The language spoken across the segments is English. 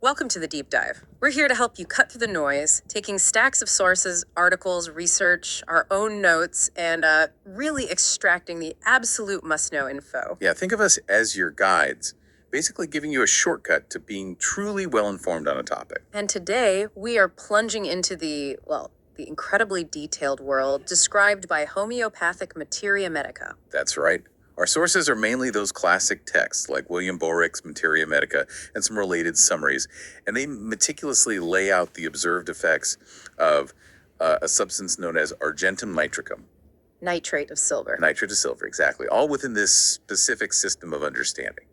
Welcome to the Deep Dive. We're here to help you cut through the noise, taking stacks of sources, articles, research, our own notes, and really extracting the absolute must-know info. Yeah, think of us as your guides, basically giving you a shortcut to being truly well informed on a topic. And today, we are plunging into the incredibly detailed world described by homeopathic materia medica. That's right. Our sources are mainly those classic texts like William Boericke's Materia Medica and some related summaries, and they meticulously lay out the observed effects of a substance known as Argentum nitricum. Nitrate of silver. Nitrate of silver, exactly. All within this specific system of understanding,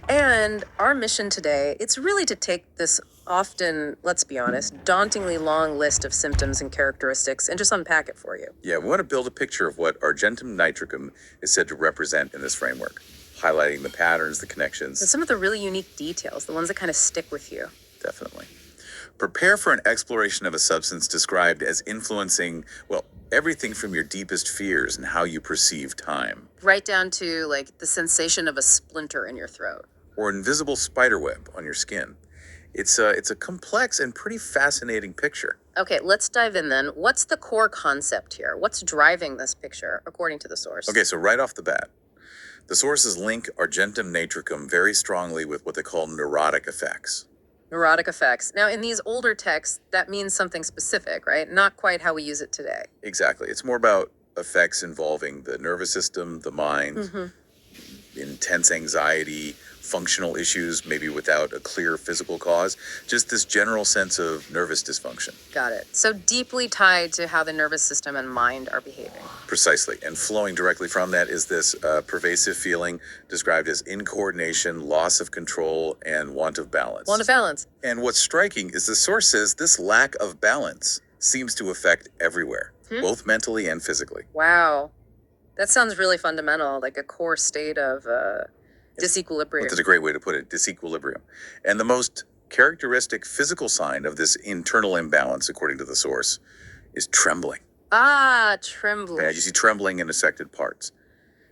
And our mission today, it's really to take this often, let's be honest, dauntingly long list of symptoms and characteristics and just unpack it for you. Yeah, we want to build a picture of what Argentum nitricum is said to represent in this framework, highlighting the patterns, the connections. And some of the really unique details, the ones that kind of stick with you. Definitely. Prepare for an exploration of a substance described as influencing, well, everything from your deepest fears and how you perceive time, Right down to like the sensation of a splinter in your throat. or invisible spiderweb on your skin. It's a complex and pretty fascinating picture. Okay, let's dive in then. What's the core concept here? What's driving this picture, according to the source? Okay, so right off the bat, the sources link Argentum nitricum very strongly with what they call neurotic effects. Neurotic effects. Now, in these older texts, that means something specific, right? Not quite how we use it today. Exactly. It's more about effects involving the nervous system, the mind, intense anxiety, functional issues, maybe without a clear physical cause, just this general sense of nervous dysfunction. Got it. So deeply tied to how the nervous system and mind are behaving. Precisely. And flowing directly from that is this pervasive feeling described as incoordination, loss of control, and want of balance. Want of balance. And what's striking is the source says this lack of balance seems to affect everywhere, both mentally and physically. Wow. That sounds really fundamental, like a core state of disequilibrium. That's a great way to put it, disequilibrium. And the most characteristic physical sign of this internal imbalance, according to the source, is trembling. Trembling. Yeah, you see trembling in affected parts.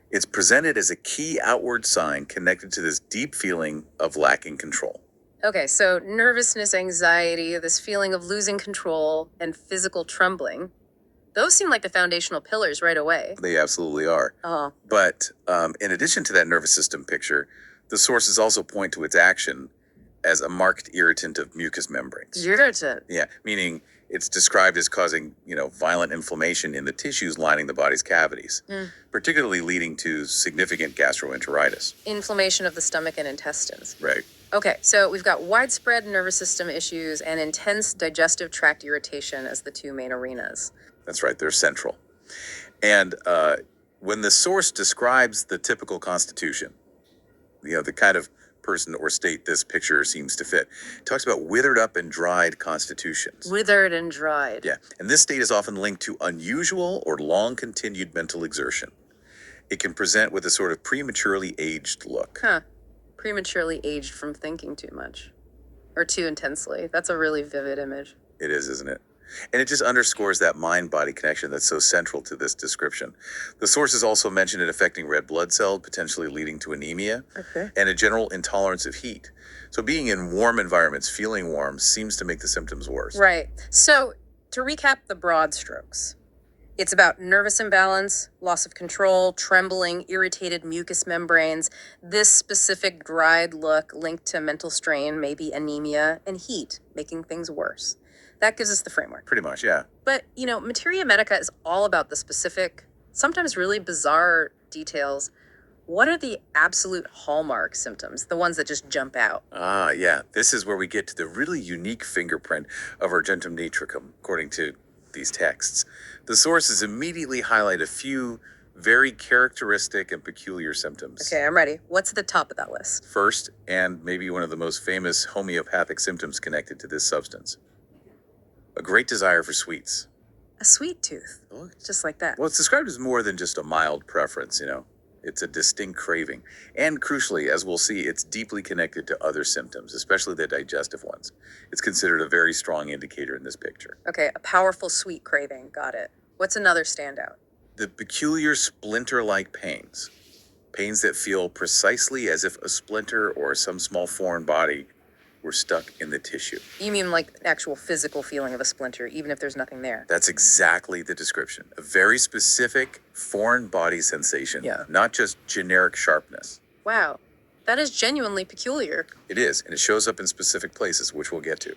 It's presented as a key outward sign connected to this deep feeling of lacking control. Okay, so nervousness, anxiety, this feeling of losing control, and physical trembling. Those seem like the foundational pillars right away. They absolutely are. Oh. But in addition to that nervous system picture, the sources also point to its action as a marked irritant of mucous membranes. Irritant. Yeah, meaning it's described as causing, violent inflammation in the tissues lining the body's cavities, particularly leading to significant gastroenteritis. Inflammation of the stomach and intestines. Right. Okay, so we've got widespread nervous system issues and intense digestive tract irritation as the two main arenas. That's right, they're central. And when the source describes the typical constitution, the kind of person or state this picture seems to fit, it talks about withered up and dried constitutions. Withered and dried. Yeah, and this state is often linked to unusual or long-continued mental exertion. It can present with a sort of prematurely aged look. Prematurely aged from thinking too much. Or too intensely. That's a really vivid image. It is, isn't it? And it just underscores that mind-body connection that's so central to this description. The sources also mention it affecting red blood cells, potentially leading to anemia, and a general intolerance of heat. So being in warm environments, feeling warm, seems to make the symptoms worse. Right. So to recap the broad strokes, it's about nervous imbalance, loss of control, trembling, irritated mucous membranes, this specific dried look linked to mental strain, maybe anemia, and heat, making things worse. That gives us the framework. Pretty much, yeah. But, Materia Medica is all about the specific, sometimes really bizarre details. What are the absolute hallmark symptoms, the ones that just jump out? Yeah. This is where we get to the really unique fingerprint of Argentum nitricum, according to these texts. The sources immediately highlight a few very characteristic and peculiar symptoms. Okay, I'm ready. What's at the top of that list? First, and maybe one of the most famous homeopathic symptoms connected to this substance, a great desire for sweets. A sweet tooth. Just like that. Well, it's described as more than just a mild preference, It's a distinct craving. And crucially, as we'll see, it's deeply connected to other symptoms, especially the digestive ones. It's considered a very strong indicator in this picture. Okay, a powerful sweet craving. Got it. What's another standout? The peculiar splinter-like pains. Pains that feel precisely as if a splinter or some small foreign body were stuck in the tissue. You mean like an actual physical feeling of a splinter, even if there's nothing there? That's exactly the description. A very specific foreign body sensation, not just generic sharpness. Wow, that is genuinely peculiar. It is, and it shows up in specific places, which we'll get to.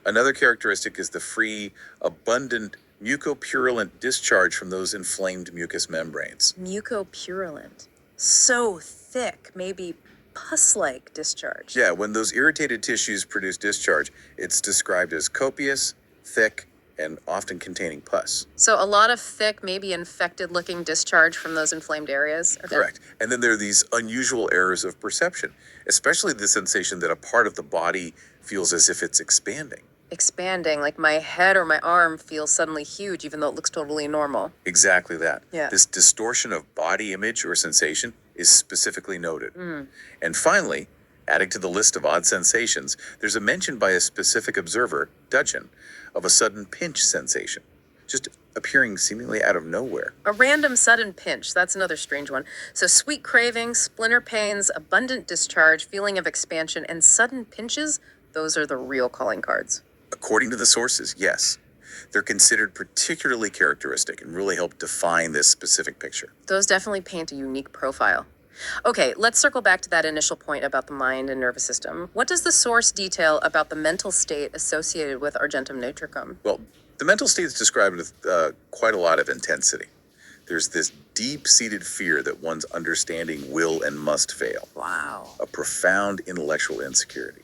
Another characteristic is the free, abundant, mucopurulent discharge from those inflamed mucous membranes. Mucopurulent. So thick, maybe pus-like discharge. Yeah, when those irritated tissues produce discharge, it's described as copious, thick, and often containing pus. So a lot of thick, maybe infected-looking discharge from those inflamed areas? Okay. Correct. And then there are these unusual errors of perception, especially the sensation that a part of the body feels as if it's expanding. Expanding, like my head or my arm feels suddenly huge, even though it looks totally normal. Exactly that. Yeah. This distortion of body image or sensation is specifically noted. And finally, adding to the list of odd sensations, there's a mention by a specific observer, Dudgeon, of a sudden pinch sensation, just appearing seemingly out of nowhere. A random sudden pinch, that's another strange one. So sweet cravings, splinter pains, abundant discharge, feeling of expansion, and sudden pinches, those are the real calling cards. According to the sources, yes. They're considered particularly characteristic and really help define this specific picture. Those definitely paint a unique profile. Okay, let's circle back to that initial point about the mind and nervous system. What does the source detail about the mental state associated with Argentum Nitricum? Well, the mental state is described with quite a lot of intensity. There's this deep-seated fear that one's understanding will and must fail. Wow. A profound intellectual insecurity.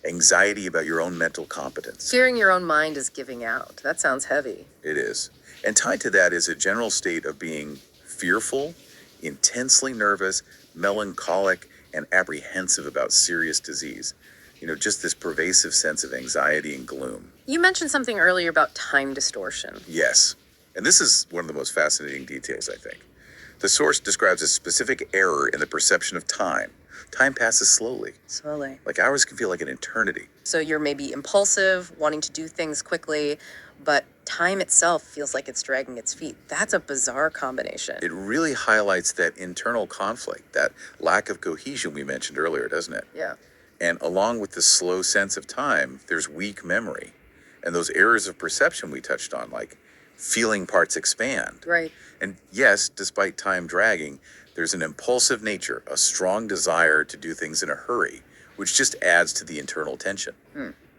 Anxiety about your own mental competence. Fearing your own mind is giving out. That sounds heavy. It is. And tied to that is a general state of being fearful, intensely nervous, melancholic, and apprehensive about serious disease. Just this pervasive sense of anxiety and gloom. You mentioned something earlier about time distortion. Yes. And this is one of the most fascinating details, I think. The source describes a specific error in the perception of time. Time passes slowly. Slowly. Like hours can feel like an eternity. So you're maybe impulsive, wanting to do things quickly, but time itself feels like it's dragging its feet. That's a bizarre combination. It really highlights that internal conflict, that lack of cohesion we mentioned earlier, doesn't it? Yeah. And along with the slow sense of time, there's weak memory. And those errors of perception we touched on, like feeling parts expand. Right. And yes, despite time dragging, there's an impulsive nature, a strong desire to do things in a hurry, which just adds to the internal tension.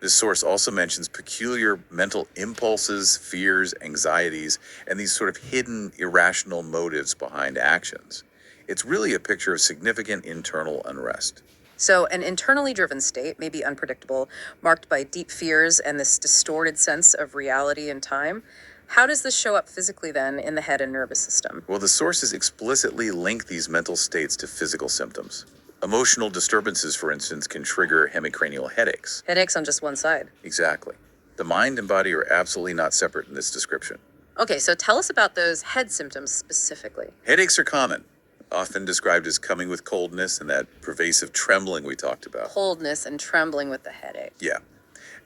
This source also mentions peculiar mental impulses, fears, anxieties, and these sort of hidden irrational motives behind actions. It's really a picture of significant internal unrest. So an internally driven state may be unpredictable, marked by deep fears and this distorted sense of reality and time. How does this show up physically then in the head and nervous system? Well, the sources explicitly link these mental states to physical symptoms. Emotional disturbances, for instance, can trigger hemicranial headaches. Headaches on just one side. Exactly. The mind and body are absolutely not separate in this description. Okay, so tell us about those head symptoms specifically. Headaches are common, often described as coming with coldness and that pervasive trembling we talked about. Coldness and trembling with the headache. Yeah.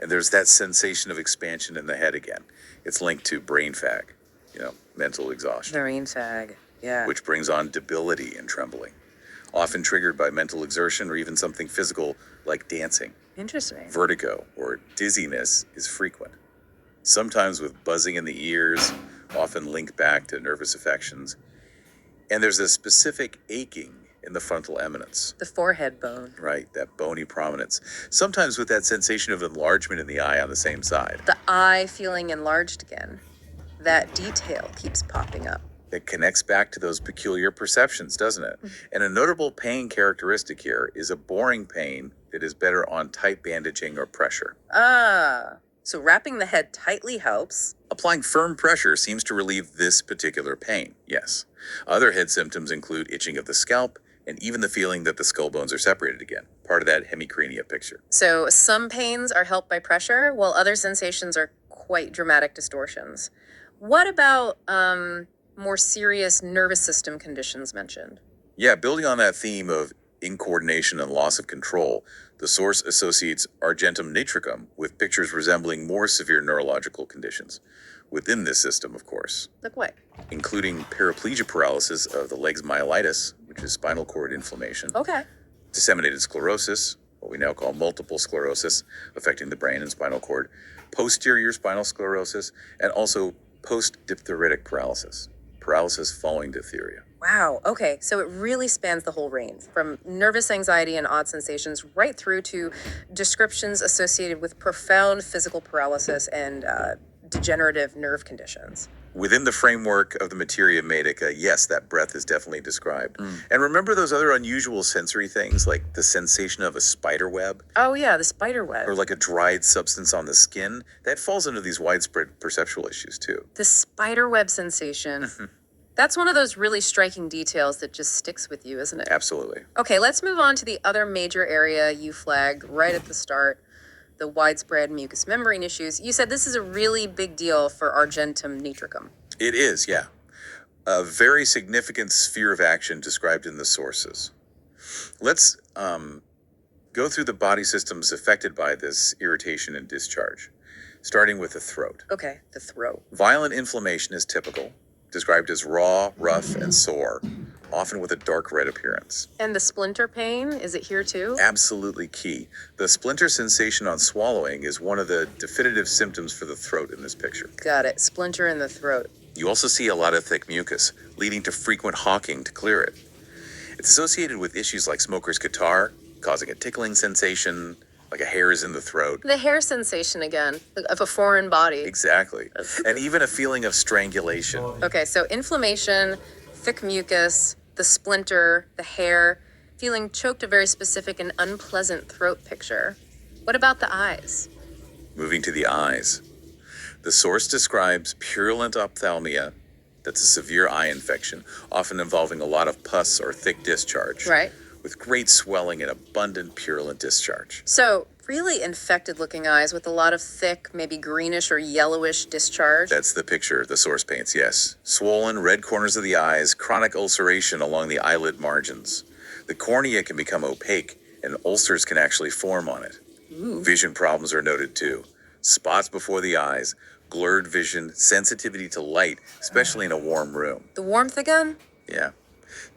And there's that sensation of expansion in the head again. It's linked to brain fag, mental exhaustion, Brain fag, yeah. which brings on debility and trembling, often triggered by mental exertion or even something physical like dancing. Interesting. Vertigo or dizziness is frequent, sometimes with buzzing in the ears, often linked back to nervous affections. And there's a specific aching in the frontal eminence. The forehead bone. Right, that bony prominence. Sometimes with that sensation of enlargement in the eye on the same side. The eye feeling enlarged again. That detail keeps popping up. It connects back to those peculiar perceptions, doesn't it? And a notable pain characteristic here is a boring pain that is better on tight bandaging or pressure. So wrapping the head tightly helps. Applying firm pressure seems to relieve this particular pain, yes. Other head symptoms include itching of the scalp and even the feeling that the skull bones are separated again, part of that hemicrania picture. So some pains are helped by pressure, while other sensations are quite dramatic distortions. What about more serious nervous system conditions mentioned? Yeah, building on that theme of incoordination and loss of control, the source associates Argentum Nitricum with pictures resembling more severe neurological conditions. Within this system, of course. Like what? Including paraplegia paralysis of the legs myelitis, which is spinal cord inflammation. Okay. Disseminated sclerosis, what we now call multiple sclerosis, affecting the brain and spinal cord, posterior spinal sclerosis, and also post-diphtheritic paralysis following diphtheria. Wow. Okay. So it really spans the whole range from nervous anxiety and odd sensations right through to descriptions associated with profound physical paralysis and degenerative nerve conditions. Within the framework of the materia medica, yes, that breadth is definitely described. And remember those other unusual sensory things like the sensation of a spider web Oh, yeah, the spider web. or like a dried substance on the skin? That falls into these widespread perceptual issues too. The spider web sensation. That's one of those really striking details that just sticks with you, isn't it? Absolutely. Okay, let's move on to the other major area you flagged right at the start, the widespread mucous membrane issues. You said this is a really big deal for Argentum nitricum. It is, yeah. A very significant sphere of action described in the sources. Let's go through the body systems affected by this irritation and discharge, starting with the throat. Okay, the throat. Violent inflammation is typical, described as raw, rough, and sore, often with a dark red appearance. And the splinter pain, is it here too? Absolutely key. The splinter sensation on swallowing is one of the definitive symptoms for the throat in this picture. Got it, splinter in the throat. You also see a lot of thick mucus, leading to frequent hawking to clear it. It's associated with issues like smoker's catarrh, causing a tickling sensation, like a hair is in the throat. The hair sensation again, of a foreign body. Exactly. And even a feeling of strangulation. Okay, so inflammation, thick mucus, the splinter, the hair, feeling choked, a very specific and unpleasant throat picture. What about the eyes? Moving to the eyes. The source describes purulent ophthalmia, that's a severe eye infection, often involving a lot of pus or thick discharge. Right. With great swelling and abundant purulent discharge. So, really infected looking eyes with a lot of thick, maybe greenish or yellowish discharge. That's the picture the source paints, yes. Swollen, red corners of the eyes, chronic ulceration along the eyelid margins. The cornea can become opaque, and ulcers can actually form on it. Ooh. Vision problems are noted too. Spots before the eyes, blurred vision, sensitivity to light, especially in a warm room. The warmth again? Yeah.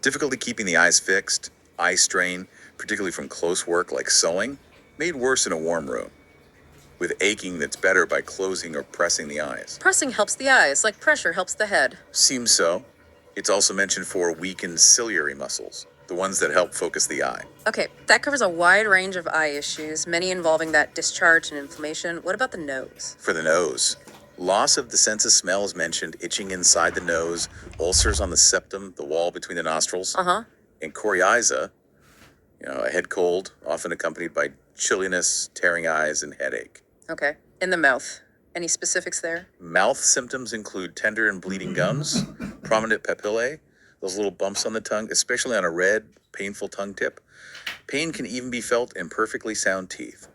Difficulty keeping the eyes fixed, eye strain, particularly from close work like sewing, made worse in a warm room, with aching that's better by closing or pressing the eyes. Pressing helps the eyes, like pressure helps the head. Seems so. It's also mentioned for weakened ciliary muscles, the ones that help focus the eye. Okay, that covers a wide range of eye issues, many involving that discharge and inflammation. What about the nose? For the nose, loss of the sense of smell is mentioned, itching inside the nose, ulcers on the septum, the wall between the nostrils. And coryza, a head cold, often accompanied by chilliness, tearing eyes, and headache. Okay, in the mouth. Any specifics there? Mouth symptoms include tender and bleeding gums, prominent papillae, those little bumps on the tongue, especially on a red, painful tongue tip. Pain can even be felt in perfectly sound teeth.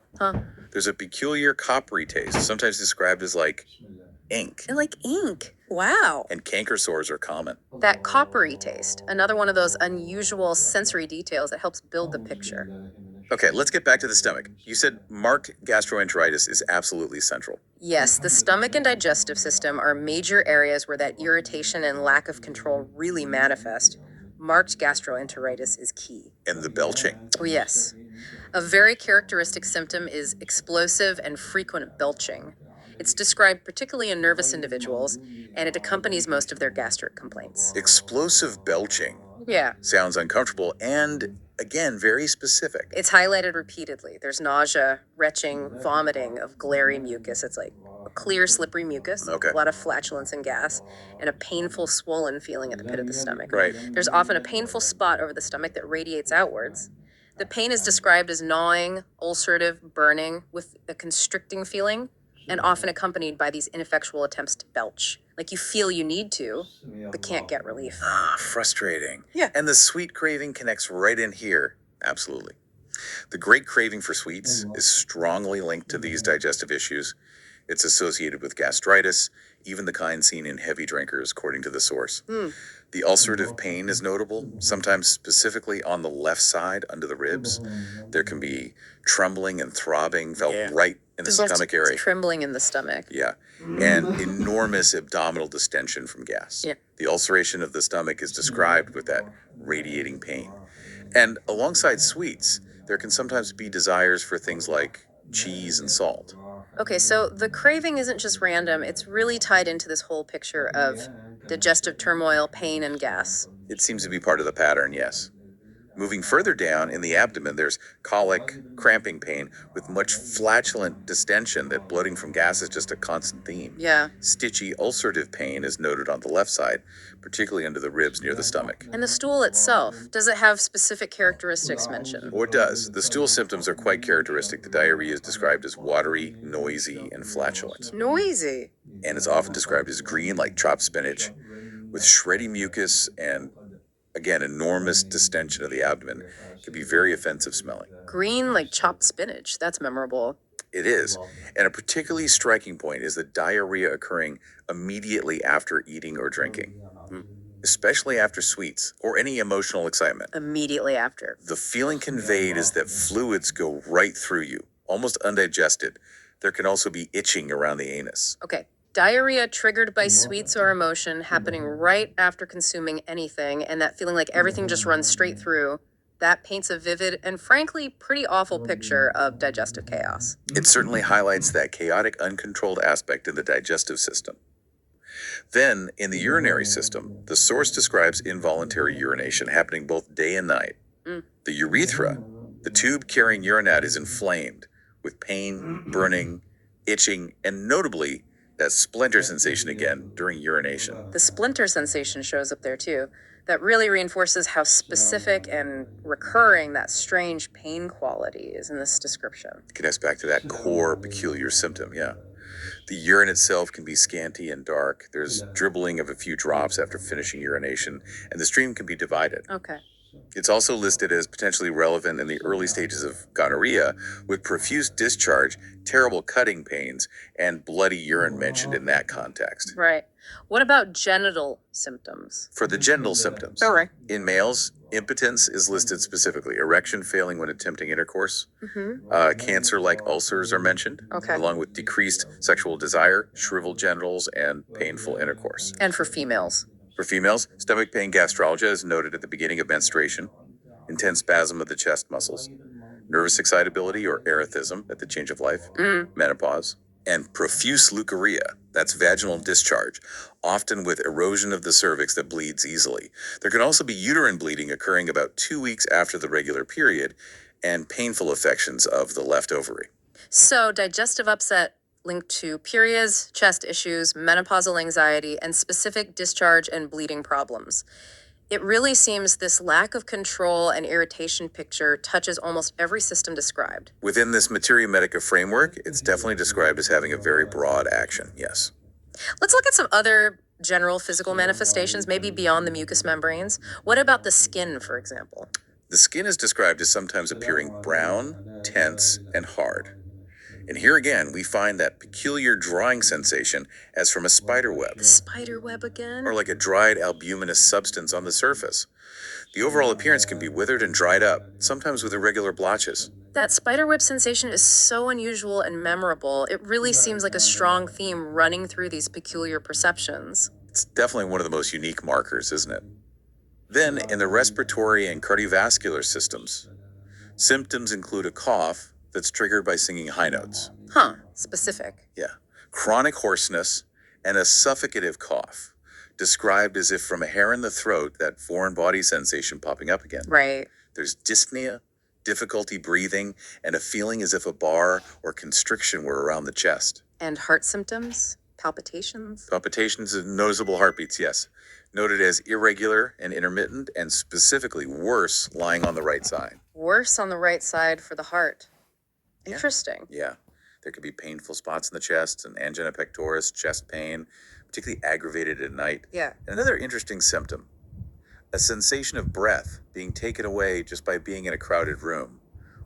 There's a peculiar coppery taste, sometimes described as like ink. Like ink. Wow. And canker sores are common. That coppery taste, another one of those unusual sensory details that helps build the picture. Okay, let's get back to the stomach. You said marked gastroenteritis is absolutely central. Yes, the stomach and digestive system are major areas where that irritation and lack of control really manifest. Marked gastroenteritis is key. And the belching. Oh, yes. A very characteristic symptom is explosive and frequent belching. It's described particularly in nervous individuals, and it accompanies most of their gastric complaints. Explosive belching. Yeah. Sounds uncomfortable and, again, very specific. It's highlighted repeatedly. There's nausea, retching, vomiting of glary mucus. It's like a clear, slippery mucus, Okay. a lot of flatulence and gas, and a painful, swollen feeling at the pit of the stomach. Right. There's often a painful spot over the stomach that radiates outwards. The pain is described as gnawing, ulcerative, burning, with a constricting feeling, and often accompanied by these ineffectual attempts to belch. Like you feel you need to, but can't get relief. Frustrating. Yeah. And the sweet craving connects right in here. Absolutely. The great craving for sweets is strongly linked to these digestive issues. It's associated with gastritis, even the kind seen in heavy drinkers, according to the source. The ulcerative pain is notable, sometimes specifically on the left side under the ribs. There can be trembling and throbbing felt right in the stomach area. Trembling in the stomach. Yeah. And enormous abdominal distension from gas. Yeah. The ulceration of the stomach is described with that radiating pain. And alongside sweets, There can sometimes be desires for things like cheese and salt. Okay, so the craving isn't just random, it's really tied into this whole picture of digestive turmoil, pain, and gas. It seems to be part of the pattern, yes. Moving further down in the abdomen, there's colic, cramping pain, with much flatulent distension that bloating from gas is just a constant theme. Yeah. Stitchy ulcerative pain is noted on the left side, particularly under the ribs near the stomach. And the stool itself, does it have specific characteristics mentioned? Or it does. The stool symptoms are quite characteristic. The diarrhea is described as watery, noisy, and flatulent. Noisy. And it's often described as green, like chopped spinach, with shreddy mucus and, again, enormous distension of the abdomen. It can be very offensive smelling. Green like chopped spinach. That's memorable. It is. And a particularly striking point is the diarrhea occurring immediately after eating or drinking, especially after sweets or any emotional excitement. Immediately after. The feeling conveyed is that fluids go right through you, almost undigested. There can also be itching around the anus. Okay. Diarrhea triggered by sweets or emotion happening right after consuming anything, and that feeling like everything just runs straight through. That paints a vivid and frankly pretty awful picture of digestive chaos. It certainly highlights that chaotic, uncontrolled aspect in the digestive system. Then, in the urinary system, the source describes involuntary urination happening both day and night. The urethra, the tube carrying urine out, is inflamed with pain, burning, itching, and notably, that splinter sensation again during urination. The splinter sensation shows up there too. That really reinforces how specific and recurring that strange pain quality is in this description. It connects back to that core peculiar symptom, yeah. The urine itself can be scanty and dark. There's dribbling of a few drops after finishing urination, and the stream can be divided. Okay. It's also listed as potentially relevant in the early stages of gonorrhea, with profuse discharge, terrible cutting pains, and bloody urine mentioned in that context. Right. What about genital symptoms? For the genital symptoms, All right. in males, impotence is listed specifically. Erection failing when attempting intercourse. Cancer-like ulcers are mentioned, Okay. along with decreased sexual desire, shriveled genitals, and painful intercourse. And for females? For females, stomach pain gastralgia is noted at the beginning of menstruation, intense spasm of the chest muscles, nervous excitability or erethism at the change of life, menopause, and profuse leukorrhea, that's vaginal discharge, often with erosion of the cervix that bleeds easily. There can also be uterine bleeding occurring about 2 weeks after the regular period, and painful affections of the left ovary. So, digestive upset linked to periods, chest issues, menopausal anxiety, and specific discharge and bleeding problems. It really seems this lack of control and irritation picture touches almost every system described. Within this Materia Medica framework, it's definitely described as having a very broad action, yes. Let's look at some other general physical manifestations, maybe beyond the mucous membranes. What about the skin, for example? The skin is described as sometimes appearing brown, tense, and hard. And here again, we find that peculiar drawing sensation as from a spider web, The spider web again? or like a dried albuminous substance on the surface. The overall appearance can be withered and dried up, sometimes with irregular blotches. That spider web sensation is so unusual and memorable. It really seems like a strong theme running through these peculiar perceptions. It's definitely one of the most unique markers, isn't it? Then, in the respiratory and cardiovascular systems, symptoms include a cough that's triggered by singing high notes. Huh, specific. Yeah. Chronic hoarseness and a suffocative cough, described as if from a hair in the throat, that foreign body sensation popping up again. Right. There's dyspnea, difficulty breathing, and a feeling as if a bar or constriction were around the chest. And heart symptoms? Palpitations? Palpitations and noticeable heartbeats, yes. Noted as irregular and intermittent, and specifically worse lying on the right side. Worse on the right side for the heart. Interesting. Yeah. There could be painful spots in the chest and angina pectoris, chest pain, particularly aggravated at night. Yeah. And another interesting symptom, a sensation of breath being taken away just by being in a crowded room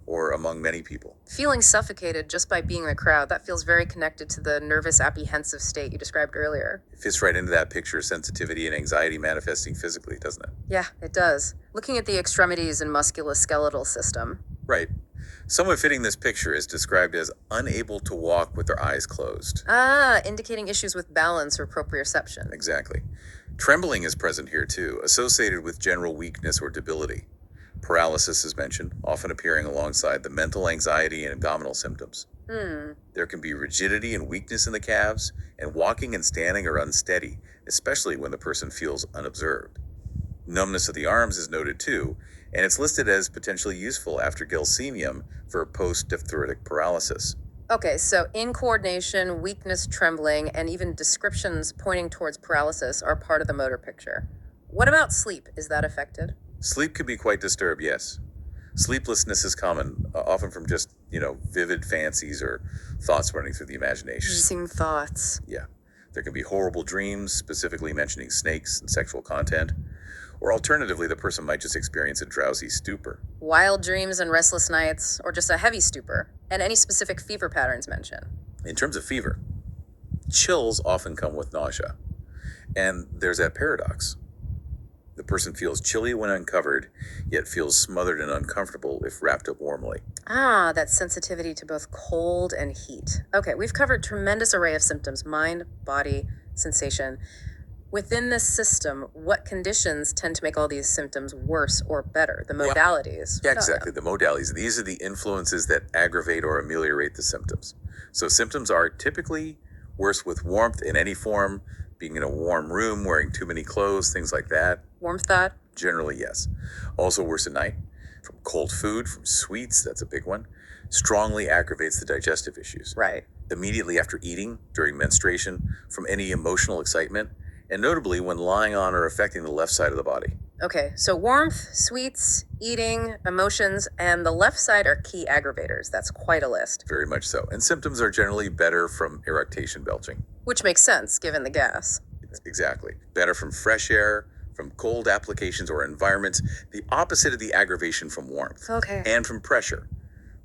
or among many people. Feeling suffocated just by being in a crowd, that feels very connected to the nervous apprehensive state you described earlier. It fits right into that picture of sensitivity and anxiety manifesting physically, doesn't it? Yeah, it does. Looking at the extremities and musculoskeletal system. Right. Someone fitting this picture is described as unable to walk with their eyes closed. Indicating issues with balance or proprioception. Exactly. Trembling is present here too, associated with general weakness or debility. Paralysis is mentioned, often appearing alongside the mental anxiety and abdominal symptoms. There can be rigidity and weakness in the calves, and walking and standing are unsteady, especially when the person feels unobserved. Numbness of the arms is noted too, and it's listed as potentially useful after gelsemium for post-diphtheritic paralysis. Okay, so incoordination, weakness, trembling, and even descriptions pointing towards paralysis are part of the motor picture. What about sleep? Is that affected? Sleep can be quite disturbed, yes. Sleeplessness is common, often from just, vivid fancies or thoughts running through the imagination. Using thoughts. Yeah. There can be horrible dreams, specifically mentioning snakes and sexual content. Or alternatively, the person might just experience a drowsy stupor. Wild dreams and restless nights, or just a heavy stupor, and any specific fever patterns mentioned. In terms of fever, chills often come with nausea. And there's that paradox. The person feels chilly when uncovered, yet feels smothered and uncomfortable if wrapped up warmly. Ah, that sensitivity to both cold and heat. Okay, we've covered tremendous array of symptoms: mind, body, sensation. Within this system, what conditions tend to make all these symptoms worse or better? The modalities. Yeah, exactly. The modalities. These are the influences that aggravate or ameliorate the symptoms. So symptoms are typically worse with warmth in any form, being in a warm room, wearing too many clothes, things like that. Warmth thought? Generally, yes. Also worse at night, from cold food, from sweets, that's a big one, strongly aggravates the digestive issues. Right. Immediately after eating, during menstruation, from any emotional excitement, and notably when lying on or affecting the left side of the body. Okay, so warmth, sweets, eating, emotions, and the left side are key aggravators. That's quite a list. Very much so. And symptoms are generally better from eructation belching. Which makes sense, given the gas. Exactly. Better from fresh air, from cold applications or environments, the opposite of the aggravation from warmth. Okay. And from pressure.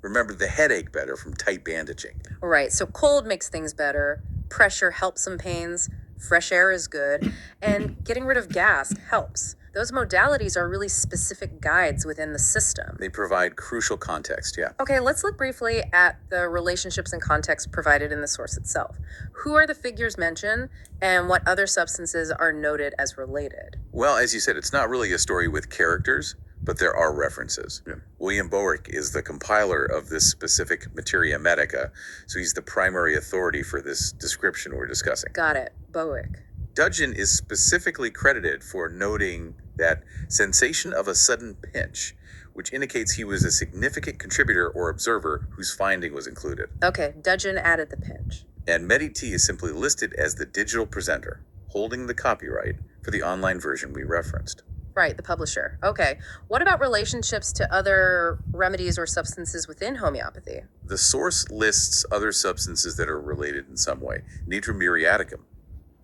Remember, the headache better from tight bandaging. Right, so cold makes things better, pressure helps some pains, fresh air is good, and getting rid of gas helps. Those modalities are really specific guides within the system. They provide crucial context, yeah. Okay, let's look briefly at the relationships and context provided in the source itself. Who are the figures mentioned, and what other substances are noted as related? Well, as you said, it's not really a story with characters, but there are references. Yeah. William Boericke is the compiler of this specific materia medica, so he's the primary authority for this description we're discussing. Got it, Boericke. Dudgeon is specifically credited for noting that sensation of a sudden pinch, which indicates he was a significant contributor or observer whose finding was included. Okay, Dudgeon added the pinch. And Medi-T is simply listed as the digital presenter, holding the copyright for the online version we referenced. Right, the publisher. Okay, what about relationships to other remedies or substances within homeopathy? The source lists other substances that are related in some way. Nitromuriaticum.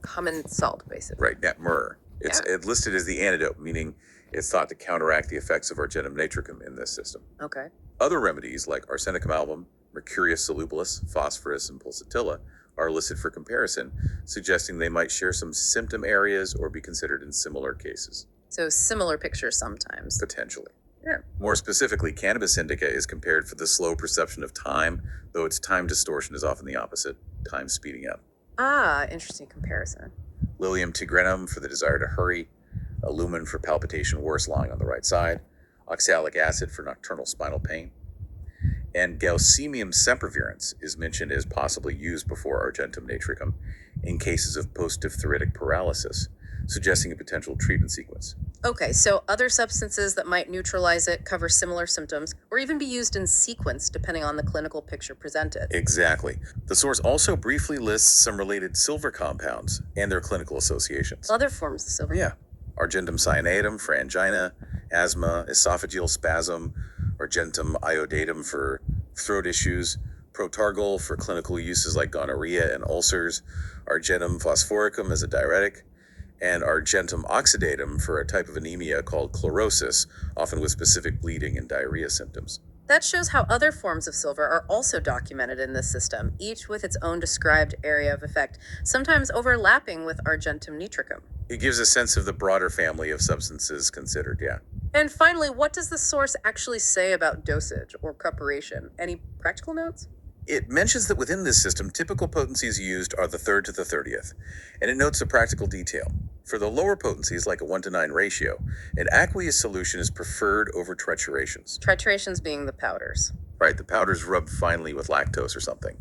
Common salt, basically. Right, yeah, myrrh. It's listed as the antidote, meaning it's thought to counteract the effects of Argentum nitricum in this system. Okay. Other remedies like arsenicum album, mercurius solubilis, phosphorus, and pulsatilla are listed for comparison, suggesting they might share some symptom areas or be considered in similar cases. So similar pictures sometimes. Potentially. Yeah. More specifically, cannabis indica is compared for the slow perception of time, though its time distortion is often the opposite, time speeding up. Ah, interesting comparison. Lilium tigrinum for the desire to hurry, alumen for palpitation worse lying on the right side, oxalic acid for nocturnal spinal pain, and Gaussemium sempervirens is mentioned as possibly used before Argentum nitricum in cases of post-diphtheritic paralysis, suggesting a potential treatment sequence. Okay, so other substances that might neutralize it cover similar symptoms or even be used in sequence depending on the clinical picture presented. Exactly. The source also briefly lists some related silver compounds and their clinical associations. Other forms of silver. Yeah. Argentum cyanatum for angina, asthma, esophageal spasm, Argentum iodatum for throat issues, protargol for clinical uses like gonorrhea and ulcers, Argentum phosphoricum as a diuretic, and Argentum oxidatum for a type of anemia called chlorosis, often with specific bleeding and diarrhea symptoms. That shows how other forms of silver are also documented in this system, each with its own described area of effect, sometimes overlapping with Argentum nitricum. It gives a sense of the broader family of substances considered, yeah. And finally, what does the source actually say about dosage or preparation? Any practical notes? It mentions that within this system, typical potencies used are the 3rd to the 30th, and it notes a practical detail. For the lower potencies, like a 1:9 ratio, an aqueous solution is preferred over triturations. Triturations being the powders. Right, the powders rubbed finely with lactose or something.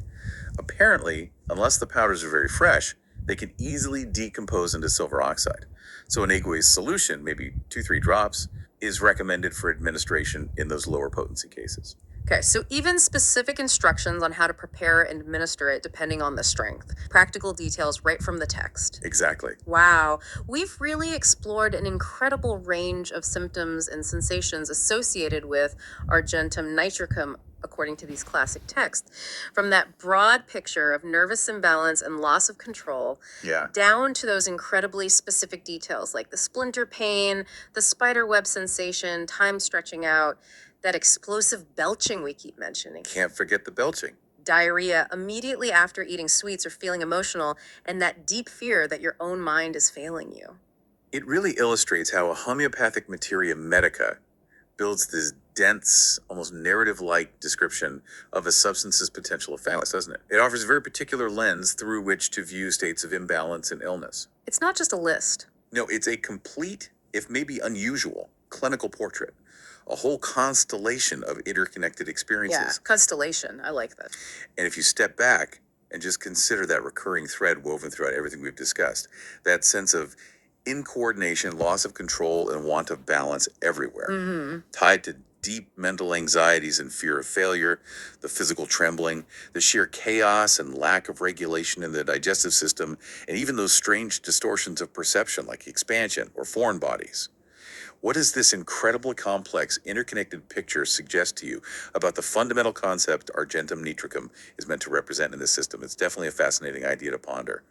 Apparently, unless the powders are very fresh, they can easily decompose into silver oxide. So an aqueous solution, maybe 2-3 drops, is recommended for administration in those lower potency cases. Okay, so even specific instructions on how to prepare and administer it depending on the strength. Practical details right from the text. Exactly. Wow, we've really explored an incredible range of symptoms and sensations associated with Argentum nitricum, according to these classic texts. From that broad picture of nervous imbalance and loss of control, Yeah. down to those incredibly specific details like the splinter pain, the spider web sensation, time stretching out, that explosive belching we keep mentioning, Can't forget the belching. diarrhea immediately after eating sweets or feeling emotional, and that deep fear that your own mind is failing you. It really illustrates how a homeopathic materia medica builds this dense, almost narrative-like description of a substance's potential effects, doesn't it? It offers a very particular lens through which to view states of imbalance and illness. It's not just a list. No, it's a complete, if maybe unusual, clinical portrait. A whole constellation of interconnected Yeah, experiences. constellation. I like that. And if you step back and just consider that recurring thread woven throughout everything we've discussed, that sense of incoordination, loss of control, and want of balance everywhere, tied to deep mental anxieties and fear of failure, the physical trembling, the sheer chaos and lack of regulation in the digestive system, and even those strange distortions of perception like expansion or foreign bodies. What does this incredibly complex, interconnected picture suggest to you about the fundamental concept Argentum nitricum is meant to represent in this system? It's definitely a fascinating idea to ponder.